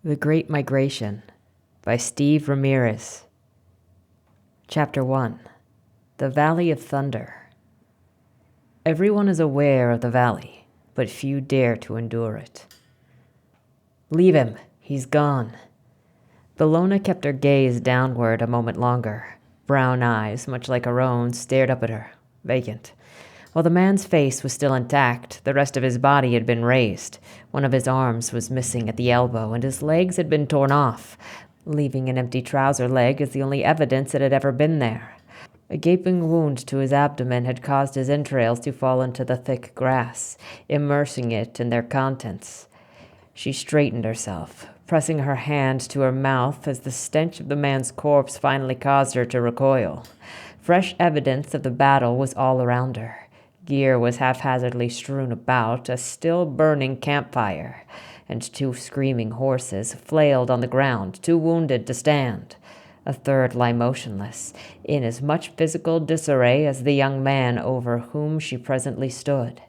The Great Migration by Steve Ramirez. Chapter 1. The Valley of Thunder. Everyone is aware of the valley, but few dare to endure it. Leave him. He's gone. Bellona kept her gaze downward a moment longer. Brown eyes, much like her own, stared up at her, vacant. While the man's face was still intact, the rest of his body had been raised. One of his arms was missing at the elbow, and his legs had been torn off, leaving an empty trouser leg as the only evidence it had ever been there. A gaping wound to his abdomen had caused his entrails to fall into the thick grass, immersing it in their contents. She straightened herself, pressing her hand to her mouth as the stench of the man's corpse finally caused her to recoil. Fresh evidence of the battle was all around her. Gear was haphazardly strewn about, a still-burning campfire, and 2 screaming horses flailed on the ground, too wounded to stand. A third lay motionless, in as much physical disarray as the young man over whom she presently stood.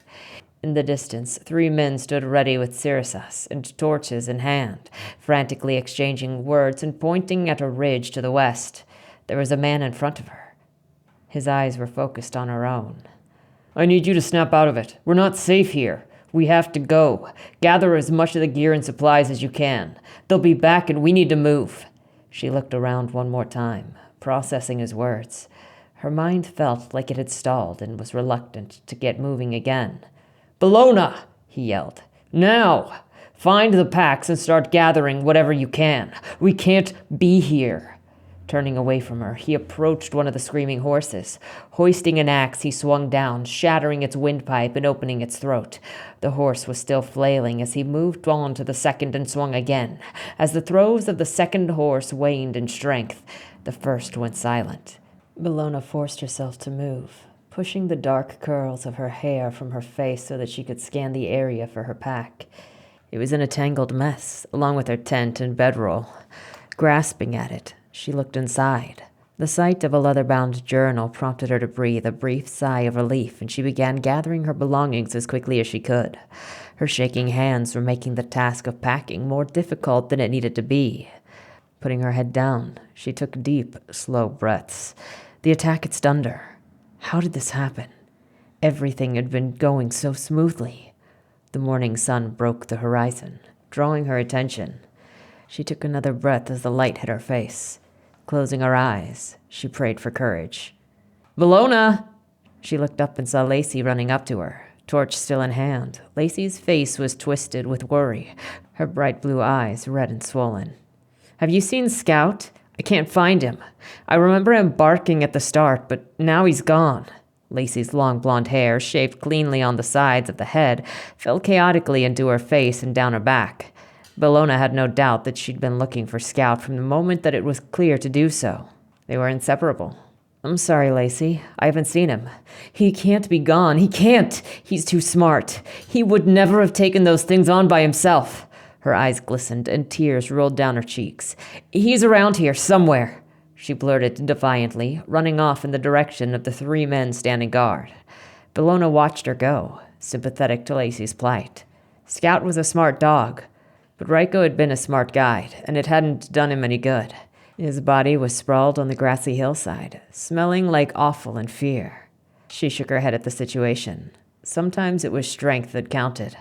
In the distance, 3 men stood ready with sirisas and torches in hand, frantically exchanging words and pointing at a ridge to the west. There was a man in front of her. His eyes were focused on her own. I need you to snap out of it. We're not safe here. We have to go. Gather as much of the gear and supplies as you can. They'll be back and we need to move. She looked around one more time, processing his words. Her mind felt like it had stalled and was reluctant to get moving again. Bellona, he yelled. Now! Find the packs and start gathering whatever you can. We can't be here. Turning away from her, he approached one of the screaming horses. Hoisting an axe, he swung down, shattering its windpipe and opening its throat. The horse was still flailing as he moved on to the second and swung again. As the throws of the second horse waned in strength, the first went silent. Bellona forced herself to move, pushing the dark curls of her hair from her face so that she could scan the area for her pack. It was in a tangled mess, along with her tent and bedroll. Grasping at it, she looked inside. The sight of a leather-bound journal prompted her to breathe a brief sigh of relief, and she began gathering her belongings as quickly as she could. Her shaking hands were making the task of packing more difficult than it needed to be. Putting her head down, she took deep, slow breaths. The attack had stunned her. How did this happen? Everything had been going so smoothly. The morning sun broke the horizon, drawing her attention. She took another breath as the light hit her face. Closing her eyes, she prayed for courage. Bellona! She looked up and saw Lacey running up to her, torch still in hand. Lacey's face was twisted with worry, her bright blue eyes red and swollen. Have you seen Scout? I can't find him. I remember him barking at the start, but now he's gone. Lacey's long blonde hair, shaved cleanly on the sides of the head, fell chaotically into her face and down her back. Bellona had no doubt that she'd been looking for Scout from the moment that it was clear to do so. They were inseparable. I'm sorry, Lacey. I haven't seen him. He can't be gone. He can't. He's too smart. He would never have taken those things on by himself. Her eyes glistened and tears rolled down her cheeks. He's around here somewhere, she blurted defiantly, running off in the direction of the 3 men standing guard. Bellona watched her go, sympathetic to Lacey's plight. Scout was a smart dog, but Raiko had been a smart guide, and it hadn't done him any good. His body was sprawled on the grassy hillside, smelling like offal and fear. She shook her head at the situation. Sometimes it was strength that counted.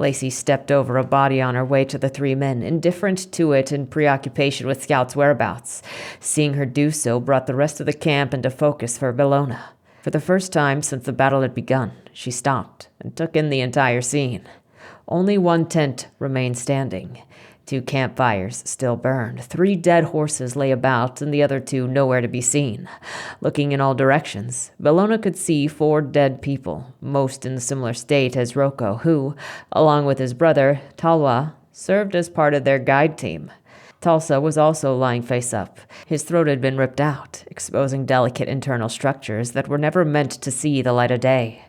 Lacey stepped over a body on her way to the 3 men, indifferent to it and preoccupation with Scout's whereabouts. Seeing her do so brought the rest of the camp into focus for Bellona. For the first time since the battle had begun, she stopped and took in the entire scene. Only 1 tent remained standing. 2 campfires still burned. 3 dead horses lay about, and the other 2 nowhere to be seen. Looking in all directions, Bellona could see 4 dead people, most in a similar state as Roko, who, along with his brother, Talwa, served as part of their guide team. Tulsa was also lying face up. His throat had been ripped out, exposing delicate internal structures that were never meant to see the light of day.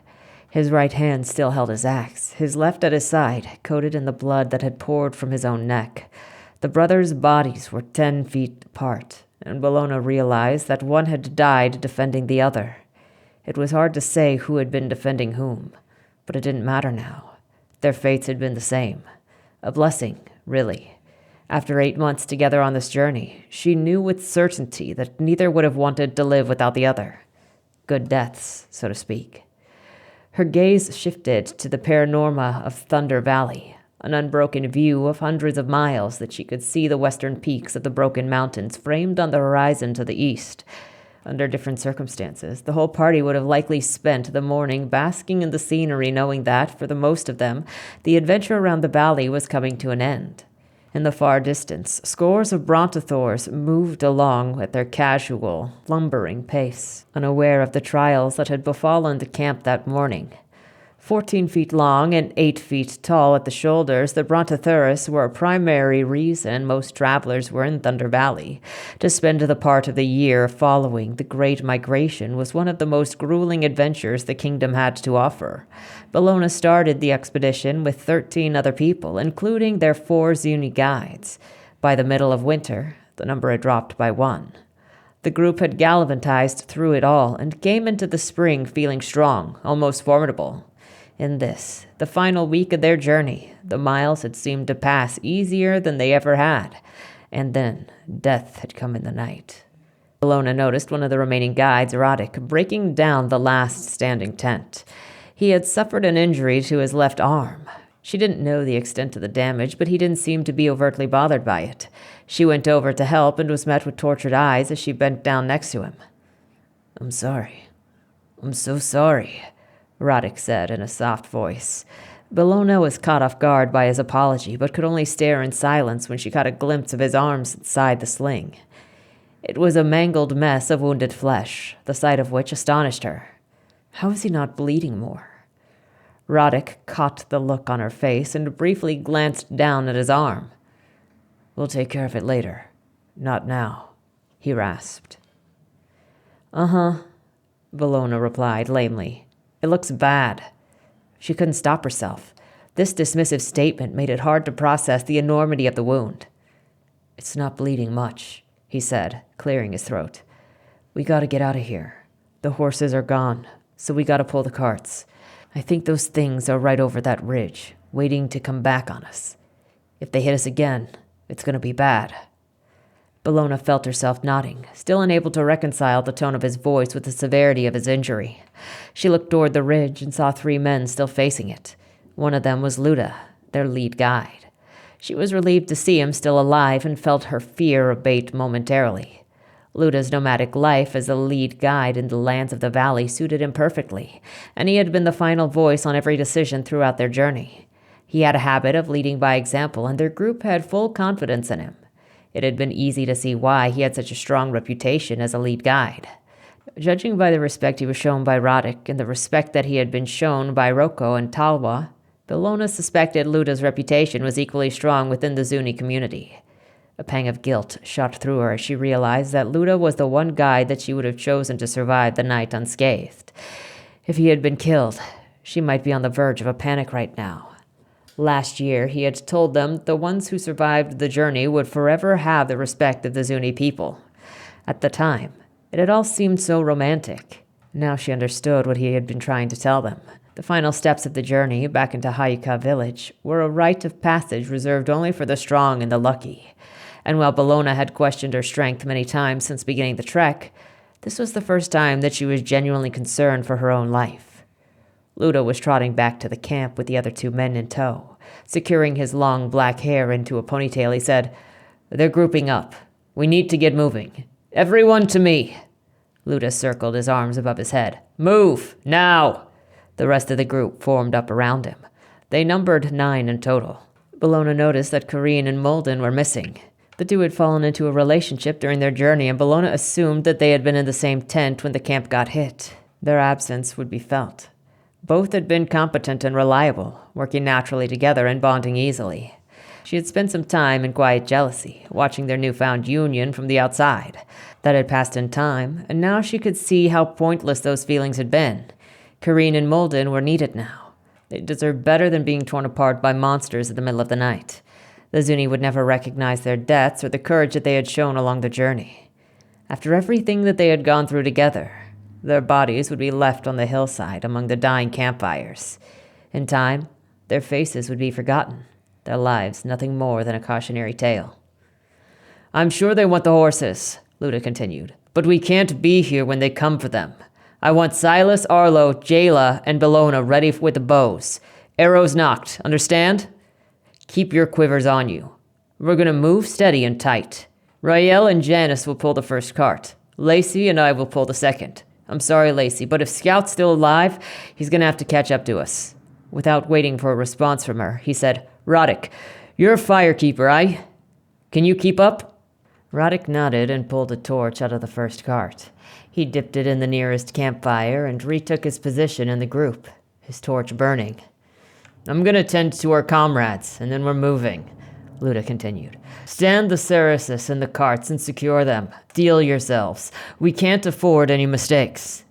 His right hand still held his axe, his left at his side, coated in the blood that had poured from his own neck. The brothers' bodies were 10 feet apart, and Bellona realized that one had died defending the other. It was hard to say who had been defending whom, but it didn't matter now. Their fates had been the same. A blessing, really. After 8 months together on this journey, she knew with certainty that neither would have wanted to live without the other. Good deaths, so to speak. Her gaze shifted to the panorama of Thunder Valley, an unbroken view of hundreds of miles that she could see the western peaks of the Broken Mountains framed on the horizon to the east. Under different circumstances, the whole party would have likely spent the morning basking in the scenery, knowing that, for the most of them, the adventure around the valley was coming to an end. In the far distance, scores of brontosaurs moved along at their casual, lumbering pace, unaware of the trials that had befallen the camp that morning. 14 feet long and 8 feet tall at the shoulders, the Brontosaurus were a primary reason most travelers were in Thunder Valley. To spend the part of the year following the Great Migration was one of the most grueling adventures the kingdom had to offer. Bellona started the expedition with 13 other people, including their 4 Zuni guides. By the middle of winter, the number had dropped by 1. The group had gallivanted through it all and came into the spring feeling strong, almost formidable. In this, the final week of their journey, the miles had seemed to pass easier than they ever had, and then death had come in the night. Bellona noticed one of the remaining guides, Roddick, breaking down the last standing tent. He had suffered an injury to his left arm. She didn't know the extent of the damage, but he didn't seem to be overtly bothered by it. She went over to help and was met with tortured eyes as she bent down next to him. "I'm sorry. I'm so sorry," Roddick said in a soft voice. Bellona was caught off guard by his apology, but could only stare in silence when she caught a glimpse of his arms inside the sling. It was a mangled mess of wounded flesh, the sight of which astonished her. How was he not bleeding more? Roddick caught the look on her face and briefly glanced down at his arm. "We'll take care of it later. Not now," he rasped. "Uh-huh," Bellona replied lamely. "It looks bad." She couldn't stop herself. This dismissive statement made it hard to process the enormity of the wound. "It's not bleeding much," he said, clearing his throat. "We gotta get out of here. The horses are gone, so we gotta pull the carts. I think those things are right over that ridge, waiting to come back on us. If they hit us again, it's gonna be bad." Bellona felt herself nodding, still unable to reconcile the tone of his voice with the severity of his injury. She looked toward the ridge and saw 3 men still facing it. One of them was Luda, their lead guide. She was relieved to see him still alive and felt her fear abate momentarily. Luda's nomadic life as a lead guide in the lands of the valley suited him perfectly, and he had been the final voice on every decision throughout their journey. He had a habit of leading by example, and their group had full confidence in him. It had been easy to see why he had such a strong reputation as a lead guide. Judging by the respect he was shown by Roddick and the respect that he had been shown by Roko and Talwa, Bellona suspected Luda's reputation was equally strong within the Zuni community. A pang of guilt shot through her as she realized that Luda was the one guide that she would have chosen to survive the night unscathed. If he had been killed, she might be on the verge of a panic right now. Last year, he had told them the ones who survived the journey would forever have the respect of the Zuni people. At the time, it had all seemed so romantic. Now she understood what he had been trying to tell them. The final steps of the journey back into Hayuka village were a rite of passage reserved only for the strong and the lucky. And while Bellona had questioned her strength many times since beginning the trek, this was the first time that she was genuinely concerned for her own life. Luda was trotting back to the camp with the other 2 men in tow. Securing his long black hair into a ponytail, he said, "They're grouping up. We need to get moving. Everyone to me." Luda circled his arms above his head. "Move! Now!" The rest of the group formed up around him. They numbered 9 in total. Bellona noticed that Kareen and Molden were missing. The 2 had fallen into a relationship during their journey, and Bellona assumed that they had been in the same tent when the camp got hit. Their absence would be felt. Both had been competent and reliable, working naturally together and bonding easily. She had spent some time in quiet jealousy, watching their newfound union from the outside. That had passed in time, and now she could see how pointless those feelings had been. Kareen and Molden were needed now. They deserved better than being torn apart by monsters in the middle of the night. The Zuni would never recognize their deaths or the courage that they had shown along the journey. After everything that they had gone through together, their bodies would be left on the hillside among the dying campfires. In time, their faces would be forgotten, their lives nothing more than a cautionary tale. I'm sure they want the horses, Luda continued, but we can't be here when they come for them. I want Silas, Arlo, Jayla, and Bellona ready with the bows. Arrows knocked, understand? Keep your quivers on you. We're gonna move steady and tight. Rael and Janice will pull the first cart. Lacey and I will pull the second. I'm sorry, Lacey, but if Scout's still alive, he's gonna have to catch up to us. Without waiting for a response from her, he said, Roddick, you're a firekeeper, aye? Can you keep up? Roddick nodded and pulled a torch out of the first cart. He dipped it in the nearest campfire and retook his position in the group, his torch burning. I'm gonna tend to our comrades, and then we're moving, Luda continued. Stand the Ceresis in the carts and secure them. Steel yourselves. We can't afford any mistakes.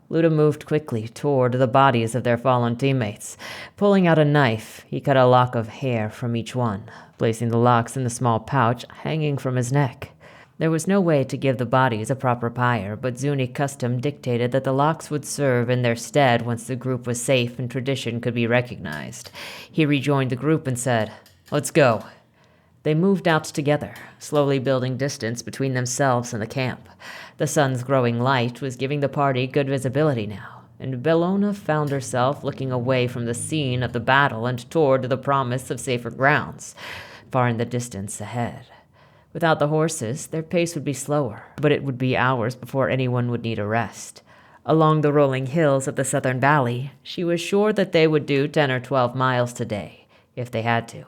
Luda moved quickly toward the bodies of their fallen teammates. Pulling out a knife, he cut a lock of hair from each one, placing the locks in the small pouch hanging from his neck. There was no way to give the bodies a proper pyre, but Zuni custom dictated that the locks would serve in their stead once the group was safe and tradition could be recognized. He rejoined the group and said, Let's go. They moved out together, slowly building distance between themselves and the camp. The sun's growing light was giving the party good visibility now, and Bellona found herself looking away from the scene of the battle and toward the promise of safer grounds, far in the distance ahead. Without the horses, their pace would be slower, but it would be hours before anyone would need a rest. Along the rolling hills of the southern valley, she was sure that they would do 10 or 12 miles today, if they had to.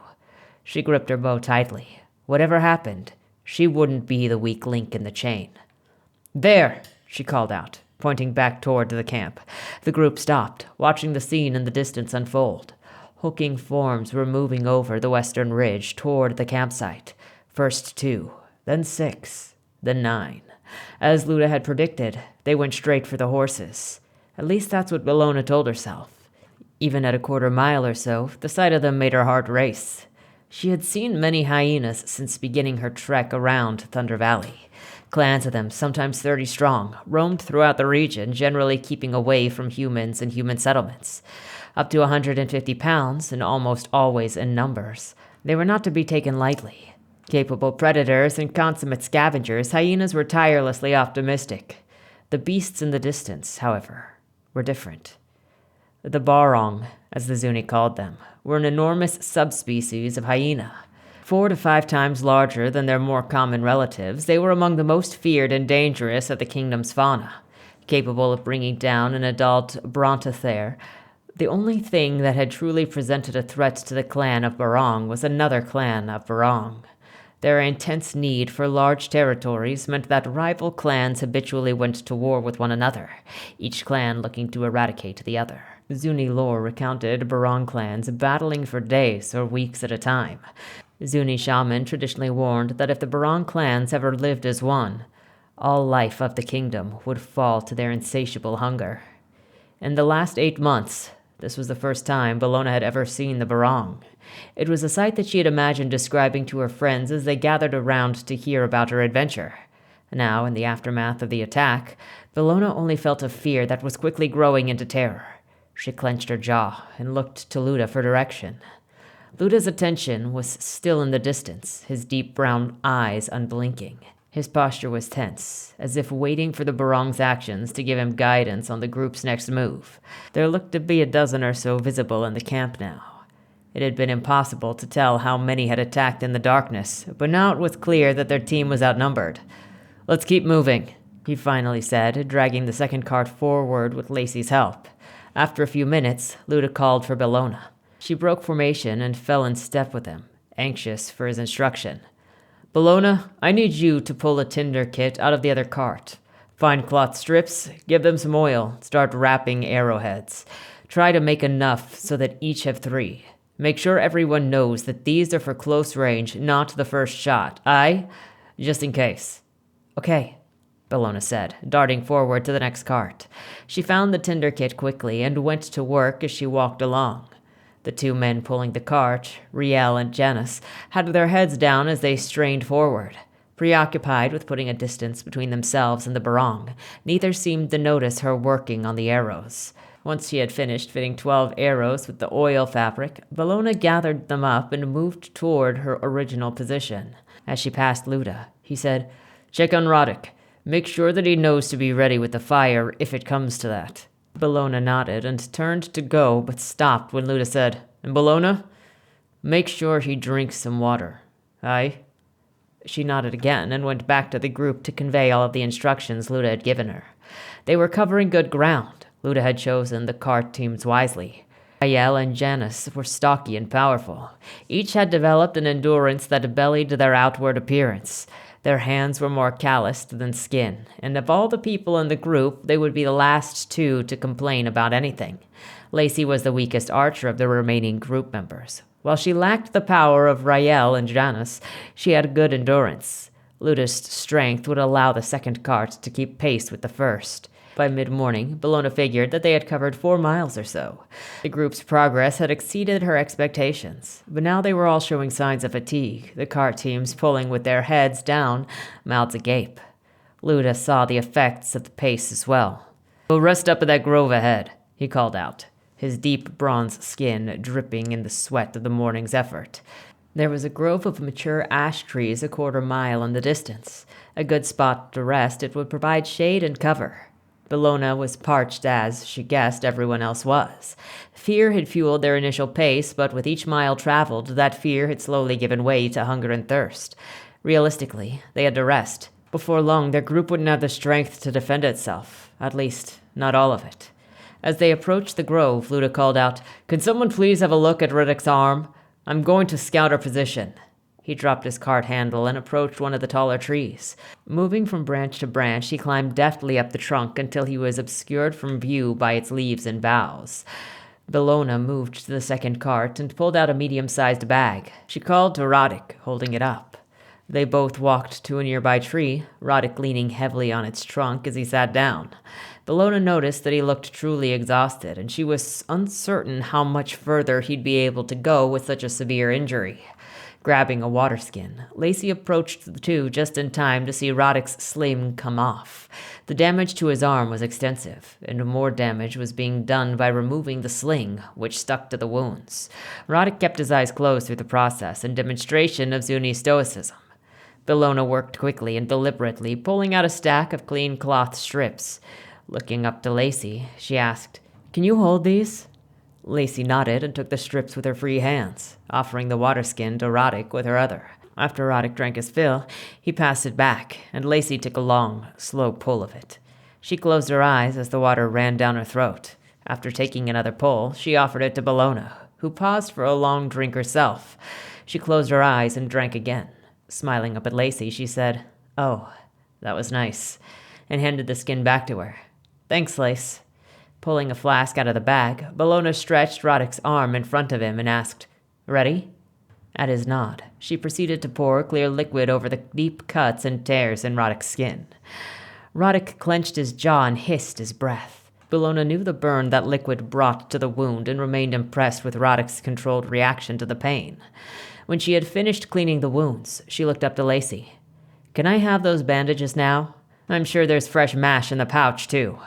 She gripped her bow tightly. Whatever happened, she wouldn't be the weak link in the chain. There, she called out, pointing back toward the camp. The group stopped, watching the scene in the distance unfold. Hulking forms were moving over the western ridge toward the campsite. First 2, then 6, then 9. As Luda had predicted, they went straight for the horses. At least that's what Bellona told herself. Even at a quarter mile or so, the sight of them made her heart race. She had seen many hyenas since beginning her trek around Thunder Valley. Clans of them, sometimes 30 strong, roamed throughout the region, generally keeping away from humans and human settlements. Up to 150 pounds, and almost always in numbers, they were not to be taken lightly. Capable predators and consummate scavengers, hyenas were tirelessly optimistic. The beasts in the distance, however, were different. The barong, as the Zuni called them, were an enormous subspecies of hyena. 4 to 5 times larger than their more common relatives, they were among the most feared and dangerous of the kingdom's fauna. Capable of bringing down an adult brontothere, the only thing that had truly presented a threat to the clan of Barong was another clan of Barong. Their intense need for large territories meant that rival clans habitually went to war with one another, each clan looking to eradicate the other. Zuni lore recounted Barong clans battling for days or weeks at a time. Zuni shaman traditionally warned that if the Barong clans ever lived as one, all life of the kingdom would fall to their insatiable hunger. In the last 8 months, this was the first time Bellona had ever seen the Barong. It was a sight that she had imagined describing to her friends as they gathered around to hear about her adventure. Now, in the aftermath of the attack, Bellona only felt a fear that was quickly growing into terror. She clenched her jaw and looked to Luda for direction. Luda's attention was still in the distance, his deep brown eyes unblinking. His posture was tense, as if waiting for the Barong's actions to give him guidance on the group's next move. There looked to be a dozen or so visible in the camp now. It had been impossible to tell how many had attacked in the darkness, but now it was clear that their team was outnumbered. "Let's keep moving," he finally said, dragging the second cart forward with Lacey's help. After a few minutes, Luda called for Bellona. She broke formation and fell in step with him, anxious for his instruction. "Bellona, I need you to pull a tinder kit out of the other cart. Find cloth strips, give them some oil, start wrapping arrowheads. Try to make enough so that each have 3. Make sure everyone knows that these are for close range, not the first shot. Aye? Just in case." "Okay," Bellona said, darting forward to the next cart. She found the tinder kit quickly and went to work as she walked along. The 2 men pulling the cart, Riel and Janice, had their heads down as they strained forward. Preoccupied with putting a distance between themselves and the Barong, neither seemed to notice her working on the arrows. Once she had finished fitting 12 arrows with the oil fabric, Bellona gathered them up and moved toward her original position. As she passed Luda, he said, "Check on Roddick. Make sure that he knows to be ready with the fire if it comes to that." Bellona nodded and turned to go, but stopped when Luda said, "And Bellona, make sure he drinks some water." "Aye." She nodded again and went back to the group to convey all of the instructions Luda had given her. They were covering good ground. Luda had chosen the cart teams wisely. Rael and Janice were stocky and powerful. Each had developed an endurance that bellied their outward appearance. Their hands were more calloused than skin, and of all the people in the group, they would be the last two to complain about anything. Lacey was the weakest archer of the remaining group members. While she lacked the power of Rael and Janice, she had good endurance. Luda's strength would allow the second cart to keep pace with the first. By mid-morning, Bellona figured that they had covered 4 miles or so. The group's progress had exceeded her expectations, but now they were all showing signs of fatigue, the cart teams pulling with their heads down, mouths agape. Luda saw the effects of the pace as well. "We'll rest up at that grove ahead," he called out, his deep bronze skin dripping in the sweat of the morning's effort. There was a grove of mature ash trees a 1/4 mile in the distance. A good spot to rest, it would provide shade and cover. Bellona was parched as, she guessed, everyone else was. Fear had fueled their initial pace, but with each mile traveled, that fear had slowly given way to hunger and thirst. Realistically, they had to rest. Before long, their group wouldn't have the strength to defend itself. At least, not all of it. As they approached the grove, Luda called out, "Could someone please have a look at Riddick's arm? I'm going to scout our position." He dropped his cart handle and approached one of the taller trees. Moving from branch to branch, he climbed deftly up the trunk until he was obscured from view by its leaves and boughs. Bellona moved to the second cart and pulled out a medium-sized bag. She called to Roddick, holding it up. They both walked to a nearby tree, Roddick leaning heavily on its trunk as he sat down. Bellona noticed that he looked truly exhausted, and she was uncertain how much further he'd be able to go with such a severe injury. Grabbing a water skin, Lacey approached the two just in time to see Roddick's sling come off. The damage to his arm was extensive, and more damage was being done by removing the sling, which stuck to the wounds. Roddick kept his eyes closed through the process, in demonstration of Zuni's stoicism. Bellona worked quickly and deliberately, pulling out a stack of clean cloth strips. Looking up to Lacey, she asked, "Can you hold these?" Lacey nodded and took the strips with her free hands, offering the water skin to Roddick with her other. After Roddick drank his fill, he passed it back, and Lacey took a long, slow pull of it. She closed her eyes as the water ran down her throat. After taking another pull, she offered it to Bellona, who paused for a long drink herself. She closed her eyes and drank again. Smiling up at Lacey, she said, "Oh, that was nice," and handed the skin back to her. "Thanks, Lace." Pulling a flask out of the bag, Bellona stretched Roddick's arm in front of him and asked, "Ready?" At his nod, she proceeded to pour clear liquid over the deep cuts and tears in Roddick's skin. Roddick clenched his jaw and hissed his breath. Bellona knew the burn that liquid brought to the wound and remained impressed with Roddick's controlled reaction to the pain. When she had finished cleaning the wounds, she looked up to Lacey. "Can I have those bandages now? I'm sure there's fresh mash in the pouch, too."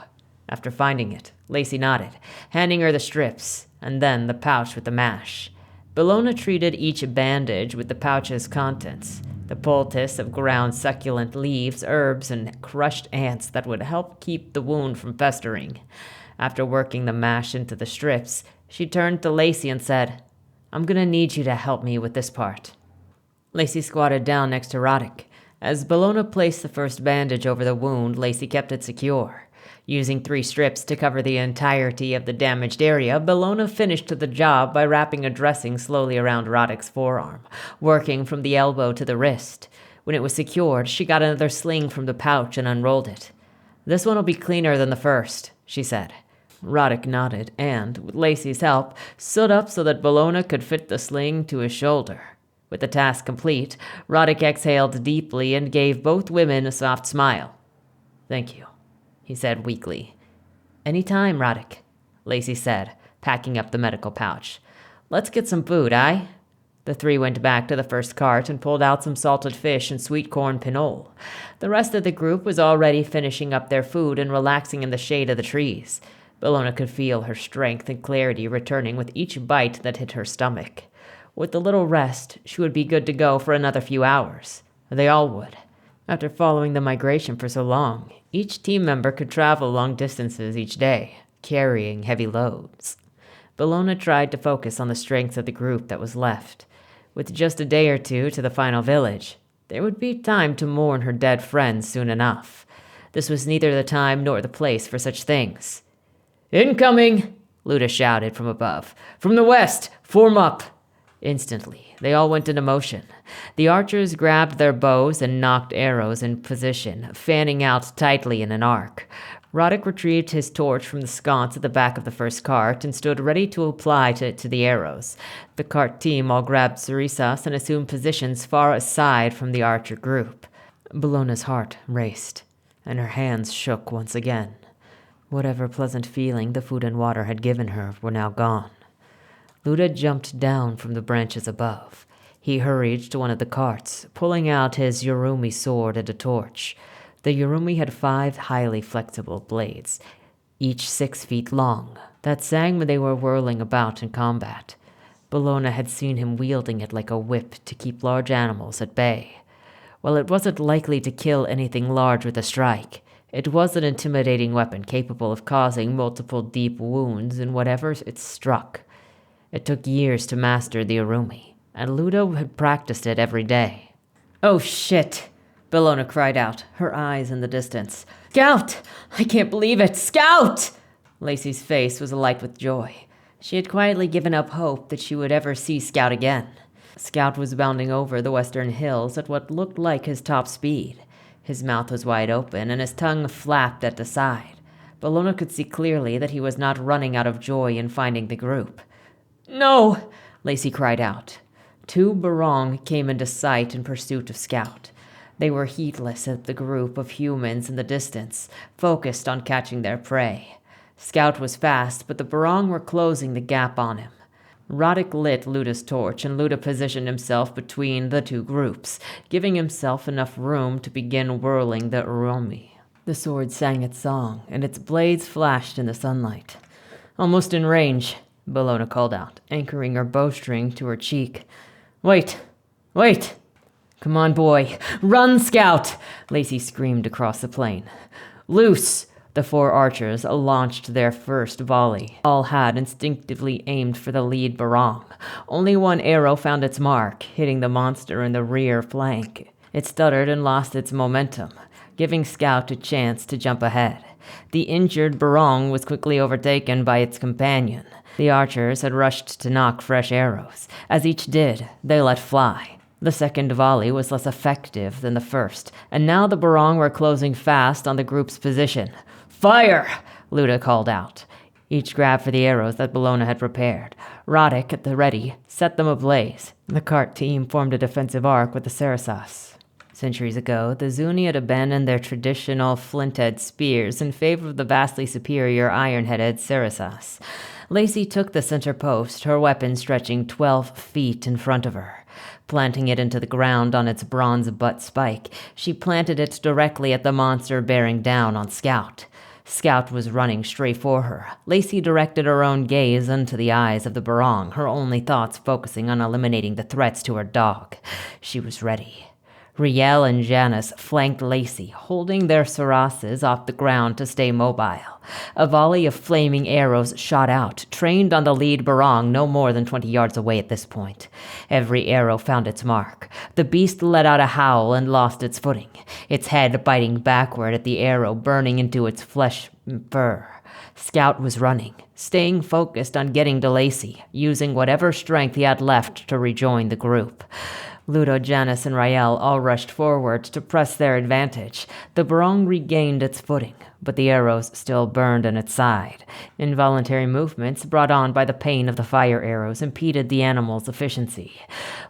After finding it, Lacey nodded, handing her the strips, and then the pouch with the mash. Bellona treated each bandage with the pouch's contents, the poultice of ground succulent leaves, herbs, and crushed ants that would help keep the wound from festering. After working the mash into the strips, she turned to Lacey and said, "I'm gonna need you to help me with this part." Lacey squatted down next to Roddick. As Bellona placed the first bandage over the wound, Lacey kept it secure. Using 3 strips to cover the entirety of the damaged area, Bellona finished the job by wrapping a dressing slowly around Roddick's forearm, working from the elbow to the wrist. When it was secured, she got another sling from the pouch and unrolled it. "This one will be cleaner than the first," she said. Roddick nodded and, with Lacey's help, stood up so that Bellona could fit the sling to his shoulder. With the task complete, Roddick exhaled deeply and gave both women a soft smile. "Thank you," he said weakly. "Any time, Roddick," Lacey said, packing up the medical pouch. "Let's get some food, aye?" The 3 went back to the first cart and pulled out some salted fish and sweet corn pinole. The rest of the group was already finishing up their food and relaxing in the shade of the trees. Bellona could feel her strength and clarity returning with each bite that hit her stomach. With a little rest, she would be good to go for another few hours. They all would. After following the migration for so long, each team member could travel long distances each day, carrying heavy loads. Bellona tried to focus on the strength of the group that was left. With just a day or two to the final village, there would be time to mourn her dead friends soon enough. This was neither the time nor the place for such things. "Incoming!" Luda shouted from above. "From the west! Form up!" Instantly, they all went into motion. The archers grabbed their bows and knocked arrows in position, fanning out tightly in an arc. Roddick retrieved his torch from the sconce at the back of the first cart and stood ready to apply it to the arrows. The cart team all grabbed cerisas and assumed positions far aside from the archer group. Bellona's heart raced, and her hands shook once again. Whatever pleasant feeling the food and water had given her were now gone. Luda jumped down from the branches above. He hurried to one of the carts, pulling out his Yorumi sword and a torch. The Yorumi had 5 highly flexible blades, each 6 feet long, that sang when they were whirling about in combat. Bellona had seen him wielding it like a whip to keep large animals at bay. While it wasn't likely to kill anything large with a strike, it was an intimidating weapon capable of causing multiple deep wounds in whatever it struck. It took years to master the Yorumi, and Luda had practiced it every day. "Oh shit!" Bellona cried out, her eyes in the distance. "Scout! I can't believe it! Scout!" Lacey's face was alight with joy. She had quietly given up hope that she would ever see Scout again. Scout was bounding over the western hills at what looked like his top speed. His mouth was wide open, and his tongue flapped at the side. Bellona could see clearly that he was not running out of joy in finding the group. "No!" Lacey cried out. 2 barong came into sight in pursuit of Scout. They were heedless of the group of humans in the distance, focused on catching their prey. Scout was fast, but the barong were closing the gap on him. Roddick lit Luda's torch, and Luda positioned himself between the 2 groups, giving himself enough room to begin whirling the Yorumi. The sword sang its song, and its blades flashed in the sunlight. "Almost in range," Bellona called out, anchoring her bowstring to her cheek. Wait! Come on, boy! Run, Scout!" Lacey screamed across the plain. "Loose!" The 4 archers launched their first volley. All had instinctively aimed for the lead barong. Only 1 arrow found its mark, hitting the monster in the rear flank. It stuttered and lost its momentum, giving Scout a chance to jump ahead. The injured barong was quickly overtaken by its companion. The archers had rushed to knock fresh arrows. As each did, they let fly. The second volley was less effective than the first, and now the barong were closing fast on the group's position. "Fire!" Luda called out. Each grabbed for the arrows that Bellona had prepared. Roddick, at the ready, set them ablaze. The cart team formed a defensive arc with the cerisas. Centuries ago, the Zuni had abandoned their traditional flint-head spears in favor of the vastly superior iron-headed cerisas. Lacey took the center post, her weapon stretching 12 feet in front of her. Planting it into the ground on its bronze butt spike, she planted it directly at the monster bearing down on Scout. Scout was running straight for her. Lacey directed her own gaze into the eyes of the barong, her only thoughts focusing on eliminating the threats to her dog. She was ready. Riel and Janice flanked Lacey, holding their sarasses off the ground to stay mobile. A volley of flaming arrows shot out, trained on the lead barong no more than 20 yards away at this point. Every arrow found its mark. The beast let out a howl and lost its footing, its head biting backward at the arrow burning into its flesh and fur. Scout was running, staying focused on getting to Lacey, using whatever strength he had left to rejoin the group. Ludo, Janice, and Rael all rushed forward to press their advantage. The barong regained its footing, but the arrows still burned in its side. Involuntary movements brought on by the pain of the fire arrows impeded the animal's efficiency.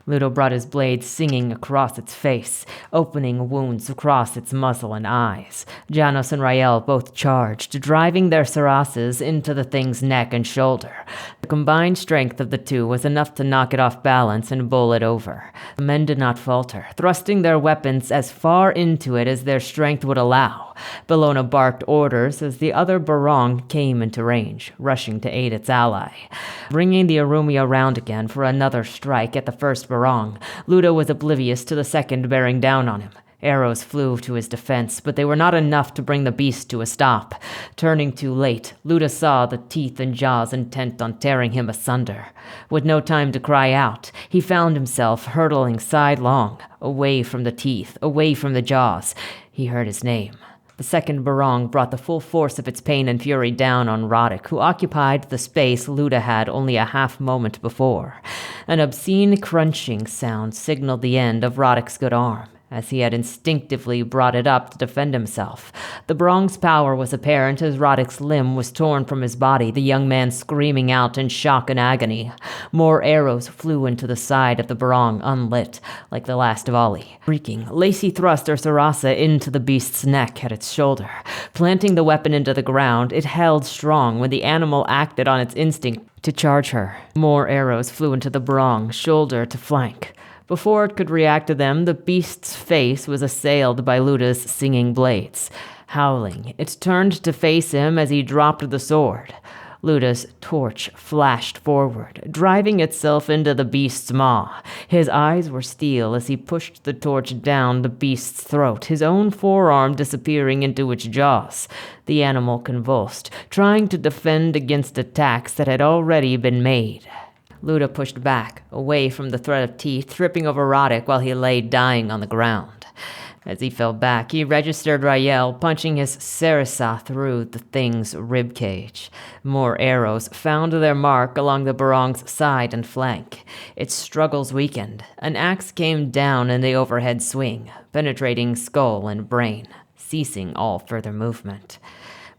Ludo brought his blade singing across its face, opening wounds across its muzzle and eyes. Janos and Rael both charged, driving their sarasses into the thing's neck and shoulder. The combined strength of the two was enough to knock it off balance and bowl it over. The Men did not falter, thrusting their weapons as far into it as their strength would allow. Bellona barked orders as the other barong came into range, rushing to aid its ally. Bringing the Arumia round again for another strike at the first barong, Luda was oblivious to the second bearing down on him. Arrows flew to his defense, but they were not enough to bring the beast to a stop. Turning too late, Luda saw the teeth and jaws intent on tearing him asunder. With no time to cry out, he found himself hurtling sidelong, away from the teeth, away from the jaws. He heard his name. The second barong brought the full force of its pain and fury down on Roddick, who occupied the space Luda had only a half moment before. An obscene crunching sound signaled the end of Roddick's good arm, as he had instinctively brought it up to defend himself. The barong's power was apparent as Roddick's limb was torn from his body, the young man screaming out in shock and agony. More arrows flew into the side of the barong, unlit, like the last volley. Shrieking, Lacey thrust her sarasa into the beast's neck at its shoulder. Planting the weapon into the ground, it held strong when the animal acted on its instinct to charge her. More arrows flew into the barong, shoulder to flank. Before it could react to them, the beast's face was assailed by Luda's singing blades. Howling, it turned to face him as he dropped the sword. Luda's torch flashed forward, driving itself into the beast's maw. His eyes were steel as he pushed the torch down the beast's throat, his own forearm disappearing into its jaws. The animal convulsed, trying to defend against attacks that had already been made. Luda pushed back, away from the threat of teeth, tripping over Roddick while he lay dying on the ground. As he fell back, he registered Rael, punching his sarissa through the thing's ribcage. More arrows found their mark along the barong's side and flank. Its struggles weakened. An axe came down in the overhead swing, penetrating skull and brain, ceasing all further movement.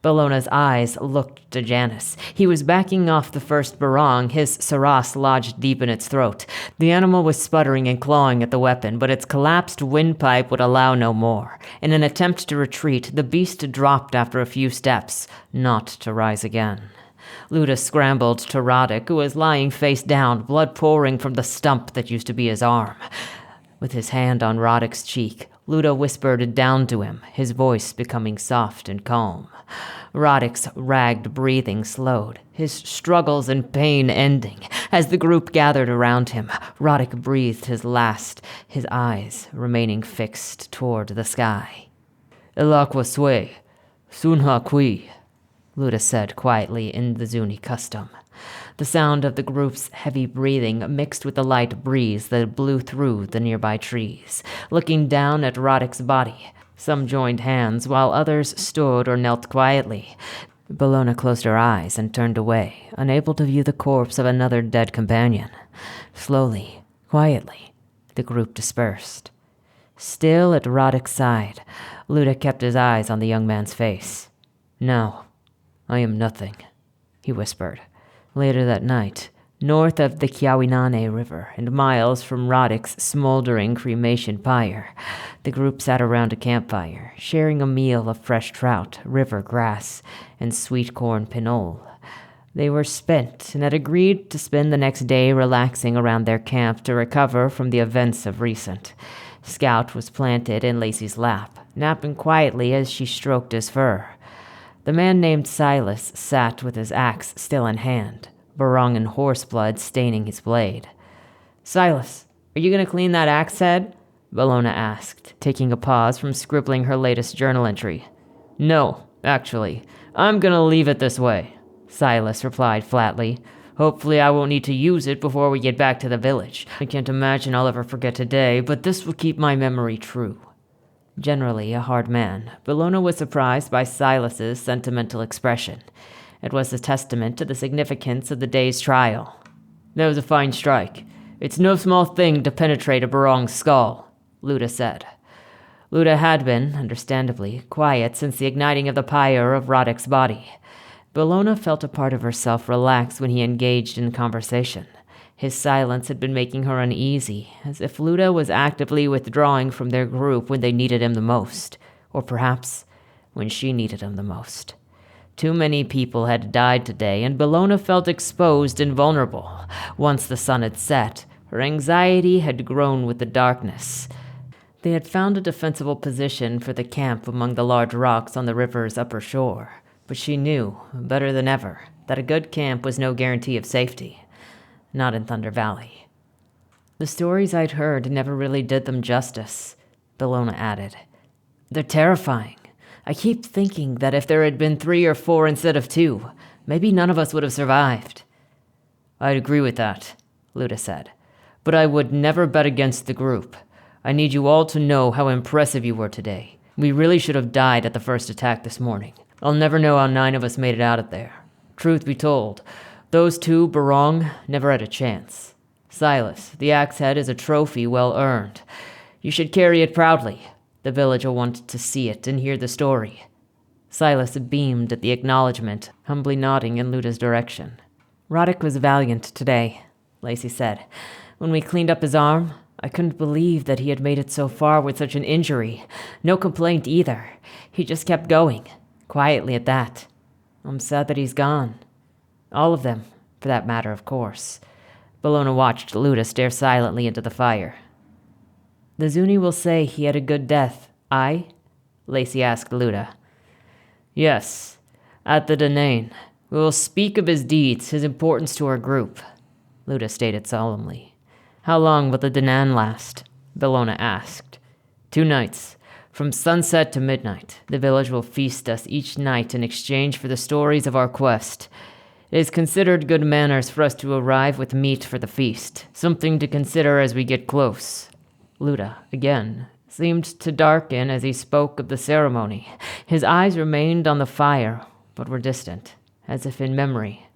Bellona's eyes looked to Janus. He was backing off the first barong, his saras lodged deep in its throat. The animal was sputtering and clawing at the weapon, but its collapsed windpipe would allow no more. In an attempt to retreat, the beast dropped after a few steps, not to rise again. Luda scrambled to Roddick, who was lying face down, blood pouring from the stump that used to be his arm. With his hand on Roddick's cheek, Luda whispered down to him, his voice becoming soft and calm. Roddick's ragged breathing slowed, his struggles and pain ending. As the group gathered around him, Roddick breathed his last, his eyes remaining fixed toward the sky. Elakwa sway, sunha kui, Luda said quietly in the Zuni custom. The sound of the group's heavy breathing mixed with the light breeze that blew through the nearby trees. Looking down at Roddick's body, some joined hands while others stood or knelt quietly. Bellona closed her eyes and turned away, unable to view the corpse of another dead companion. Slowly, quietly, the group dispersed. Still at Roddick's side, Luda kept his eyes on the young man's face. "No, I am nothing," he whispered. Later that night, north of the Kiawinane River and miles from Roddick's smoldering cremation pyre, the group sat around a campfire, sharing a meal of fresh trout, river grass, and sweet corn pinole. They were spent and had agreed to spend the next day relaxing around their camp to recover from the events of recent. Scout was planted in Lacey's lap, napping quietly as she stroked his fur. The man named Silas sat with his axe still in hand, barong and horseblood staining his blade. "Silas, are you going to clean that axe head?" Bellona asked, taking a pause from scribbling her latest journal entry. "No, actually, I'm going to leave it this way," Silas replied flatly. "Hopefully I won't need to use it before we get back to the village. I can't imagine I'll ever forget today, but this will keep my memory true." Generally a hard man, Bellona was surprised by Silas's sentimental expression. It was a testament to the significance of the day's trial. "That was a fine strike. It's no small thing to penetrate a barong's skull," Luda said. Luda had been, understandably, quiet since the igniting of the pyre of Roddick's body. Bellona felt a part of herself relax when he engaged in conversation. His silence had been making her uneasy, as if Luda was actively withdrawing from their group when they needed him the most, or perhaps when she needed him the most. Too many people had died today, and Bellona felt exposed and vulnerable. Once the sun had set, Her anxiety had grown with the darkness. They had found a defensible position for the camp among the large rocks on the river's upper shore, but she knew, better than ever, that a good camp was no guarantee of safety. Not in Thunder Valley. The stories I'd heard never really did them justice, Bellona added. They're terrifying. I keep thinking that if there had been 3 or 4 instead of 2, maybe none of us would have survived. I'd agree with that, Luda said. But I would never bet against the group. I need you all to know how impressive you were today. We really should have died at the first attack this morning. I'll never know how 9 of us made it out of there. Truth be told, those 2, Barong, never had a chance. Silas, the axe head is a trophy well earned. You should carry it proudly. The village will want to see it and hear the story. Silas beamed at the acknowledgement, humbly nodding in Luda's direction. Roddick was valiant today, Lacey said. When we cleaned up his arm, I couldn't believe that he had made it so far with such an injury. No complaint either. He just kept going, quietly at that. I'm sad that he's gone. All of them, for that matter, of course. Bellona watched Luda stare silently into the fire. The Zuni will say he had a good death, aye? Lacey asked Luda. Yes, at the Danane. We will speak of his deeds, his importance to our group, Luda stated solemnly. How long will the Danan last? Bellona asked. 2 nights. From sunset to midnight, the village will feast us each night in exchange for the stories of our quest. It is considered good manners for us to arrive with meat for the feast, something to consider as we get close. Luda, again, seemed to darken as he spoke of the ceremony. His eyes remained on the fire, but were distant, as if in memory.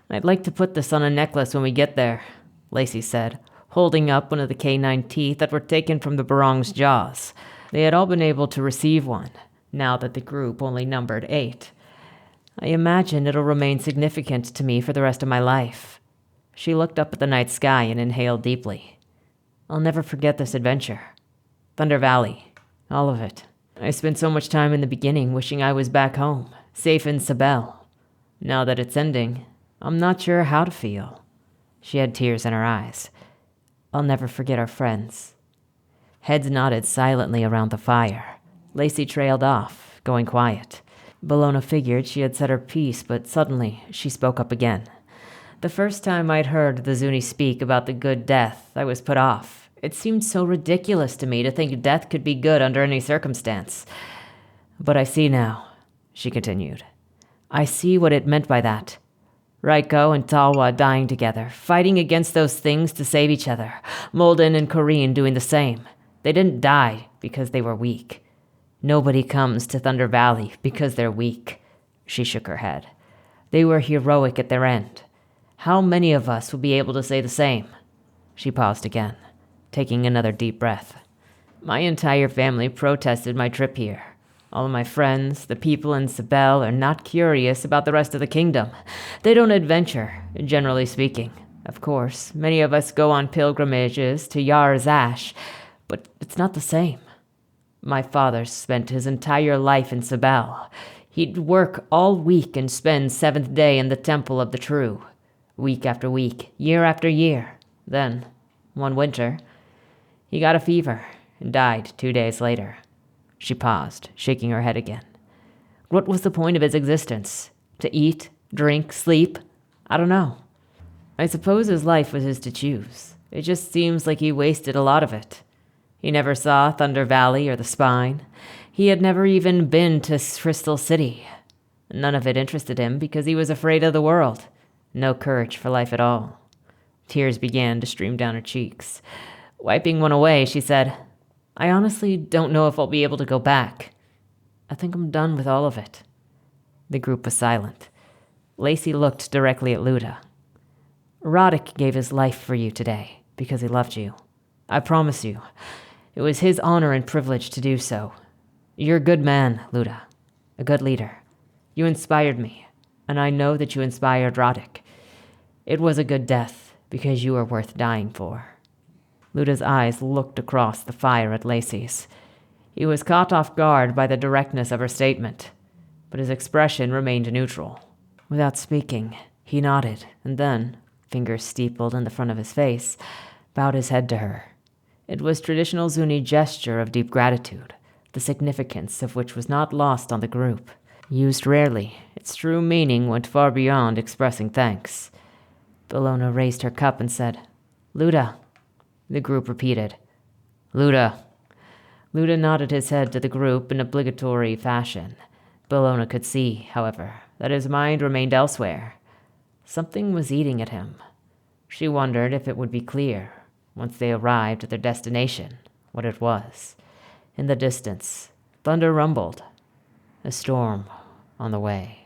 I'd like to put this on a necklace when we get there, Lacey said, holding up one of the canine teeth that were taken from the Barong's jaws. They had all been able to receive one, now that the group only numbered 8. I imagine it'll remain significant to me for the rest of my life. She looked up at the night sky and inhaled deeply. I'll never forget this adventure. Thunder Valley. All of it. I spent so much time in the beginning wishing I was back home, safe in Sabel. Now that it's ending, I'm not sure how to feel. She had tears in her eyes. I'll never forget our friends. Heads nodded silently around the fire. Lacey trailed off, going quiet. Bellona figured she had said her piece, but suddenly she spoke up again. The first time I'd heard the Zuni speak about the good death, I was put off. It seemed so ridiculous to me to think death could be good under any circumstance. But I see now, she continued. I see what it meant by that. Raiko and Talwa dying together, fighting against those things to save each other. Molden and Corrine doing the same. They didn't die because they were weak. Nobody comes to Thunder Valley because they're weak. She shook her head. They were heroic at their end. How many of us will be able to say the same? She paused again, taking another deep breath. My entire family protested my trip here. All of my friends, the people in Sabel, are not curious about the rest of the kingdom. They don't adventure, generally speaking. Of course, many of us go on pilgrimages to Yar's Ash, but it's not the same. My father spent his entire life in Sabel. He'd work all week and spend 7th day in the Temple of the True. Week after week, year after year. Then, one winter, he got a fever and died 2 days later. She paused, shaking her head again. What was the point of his existence? To eat, drink, sleep? I don't know. I suppose his life was his to choose. It just seems like he wasted a lot of it. He never saw Thunder Valley or the Spine. He had never even been to Crystal City. None of it interested him because he was afraid of the world. No courage for life at all. Tears began to stream down her cheeks. Wiping one away, she said, I honestly don't know if I'll be able to go back. I think I'm done with all of it. The group was silent. Lacey looked directly at Luda. Roddick gave his life for you today because he loved you. I promise you, it was his honor and privilege to do so. You're a good man, Luda. A good leader. You inspired me, and I know that you inspired Roddick. It was a good death because you are worth dying for. Luda's eyes looked across the fire at Lacey's. He was caught off guard by the directness of her statement, but his expression remained neutral. Without speaking, he nodded, and then, fingers steepled in the front of his face, bowed his head to her. It was traditional Zuni gesture of deep gratitude, the significance of which was not lost on the group. Used rarely, its true meaning went far beyond expressing thanks. Bellona raised her cup and said, "Luda." The group repeated, "Luda." Luda nodded his head to the group in obligatory fashion. Bellona could see, however, that his mind remained elsewhere. Something was eating at him. She wondered if it would be clear, once they arrived at their destination, what it was. In the distance, thunder rumbled. A storm on the way.